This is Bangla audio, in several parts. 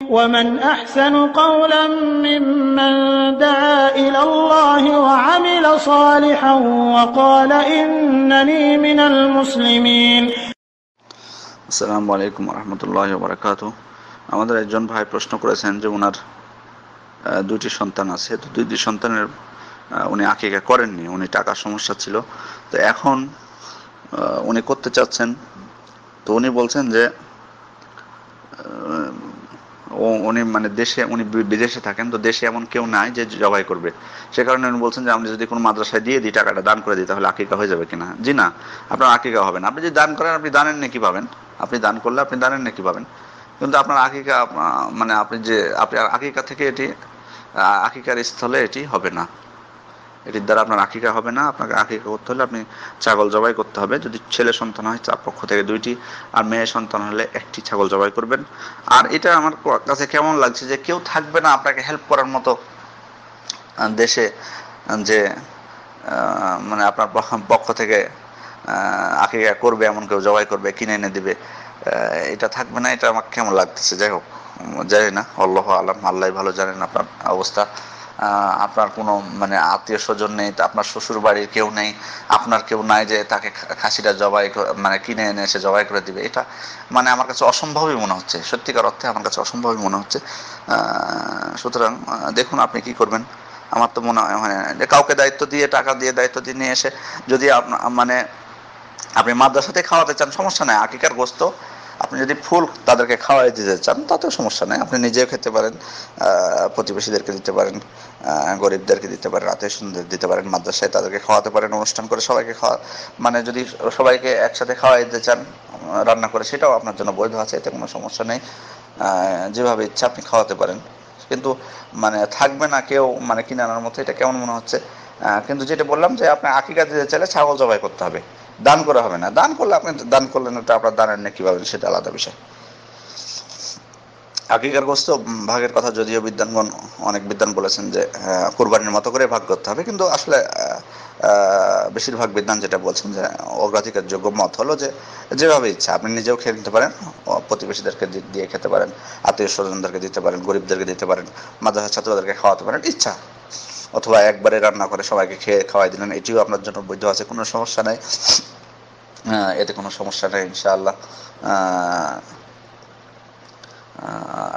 ومن أحسن قولا ممن دعا إلى الله وعمل صالحا وقال إنني من المسلمين. আসসালামু আলাইকুম রহমতুল্লাহি ওয়া বারাকাতুহু। আমাদের একজন ভাই প্রশ্ন করেছেন যে ওনার দুইটি সন্তান আছে, তো দুইটি সন্তানের উনি আকিকা করেননি, উনি টাকার সমস্যা ছিল, তো এখন উনি করতে চাচ্ছেন। তো উনি বলছেন যে উনি মানে উনি বিদেশে থাকেন, তো দেশে এমন কেউ নাই যে জবাই করবে। সে কারণে উনি বলছেন যে আমরা যদি কোনো মাদ্রাসায় দিয়ে দিই, টাকাটা দান করে দিই, তাহলে আকিকা হয়ে যাবে কিনা। জি না, আপনার আকিকা হবে না। আপনি যদি দান করেন, আপনি দানের নেকি পাবেন, আপনি দান করলে আপনি দানের নেকি পাবেন, কিন্তু আপনার আকিকা মানে আপনি আকিকা থেকে এটি আকিকার স্থলে এটি হবে না, এটির দ্বারা আপনার আকিকা হবে না। আপনাকে আকিকা করতে হলে আপনি ছাগল জবাই করতে হবে। যদি ছেলে সন্তান হয় তার পক্ষ থেকে 2টি, আর মেয়ে সন্তান হলে 1টি ছাগল জবাই করবেন। আর এটা আমার কাছে কেমন লাগছে যে কেউ থাকবে না আপনাকে হেল্প করার মতো দেশে, যে মানে আপনার পক্ষ থেকে আকিকা করবে, এমন কেউ জবাই করবে, কিনে এনে দিবে, এটা থাকবে না। এটা আমার কেমন লাগতেছে। যাই হোক, জানি না, আল্লাহু আলাম, আল্লাহ ভালো জানেন আপনার অবস্থা। আপনার কোনো মানে আত্মীয় স্বজন নেই, আপনার শ্বশুর বাড়ির কেউ নেই, আপনার কেউ নাই যে তাকে খাসিটা জবাই মানে কিনে এনে এসে জবাই করে দিবে। এটা মানে আমার কাছে অসম্ভবই মনে হচ্ছে, সত্যিকার অর্থে আমার কাছে অসম্ভবই মনে হচ্ছে। সুতরাং দেখুন আপনি কি করবেন। আমার তো মনে হয় যে কাউকে দায়িত্ব দিয়ে, টাকা দিয়ে দায়িত্ব দিয়ে নিয়ে এসে যদি মানে আপনি মাদ্রাসাতে খাওয়াতে চান, সমস্যা নেই। আকিকার গোস্ত আপনি যদি ফুল তাদেরকে খাওয়াই দিতে চান, তাতেও সমস্যা নেই। আপনি নিজেও খেতে পারেন, প্রতিবেশীদেরকে দিতে পারেন, গরিবদেরকে দিতে পারেন, আত্মীয় স্বজনদের দিতে পারেন, মাদ্রাসায় তাদেরকে খাওয়াতে পারেন, অনুষ্ঠান করে সবাইকে মানে যদি সবাইকে একসাথে খাওয়াই দিতে চান রান্না করে, সেটাও আপনার জন্য বৈধ আছে, এতে কোনো সমস্যা নেই। যেভাবে ইচ্ছা আপনি খাওয়াতে পারেন, কিন্তু মানে থাকবে না কেউ মানে কিনে আনার মতো, এটা কেমন মনে হচ্ছে। কিন্তু যেটা বললাম যে আপনি আকিকা দিতে চাইলে ছাগল জবাই করতে হবে, দান করা হবে না। দান করলে আপনি দান করলেন, ওটা আপনার দানের নেকি পাবেন, সেটা আলাদা বিষয়। আকিকার গোস্ত ভাগের কথা যদিও বিদ্বানগণ, অনেক বিদ্বান বলেছেন যে কুরবানির মতো করে ভাগ করতে হবে, কিন্তু আসলে বেশিরভাগ বিদ্বান যেটা বলছেন যে অগ্রাধিকার যোগ্য মত হলো যে যেভাবে ইচ্ছা আপনি নিজেও খেয়ে নিতে পারেন, প্রতিবেশীদেরকে দিয়ে খেতে পারেন, আত্মীয় স্বজনদেরকে দিতে পারেন, গরিবদেরকে দিতে পারেন, মাদ্রাসার ছাত্রদেরকে খাওয়াতে পারেন ইচ্ছা, অথবা একবারে রান্না করে সবাইকে খাওয়াই দিলেন, এটিও আপনার জন্য বৈধ আছে, কোনো সমস্যা নেই। এতে কোনো সমস্যা নেই ইনশাআল্লাহ।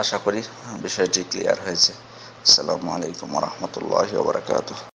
আশা করি বিষয়টি ক্লিয়ার হয়েছে। আসসালামু আলাইকুম ওয়া রাহমাতুল্লাহি ওয়া বারাকাতুহু।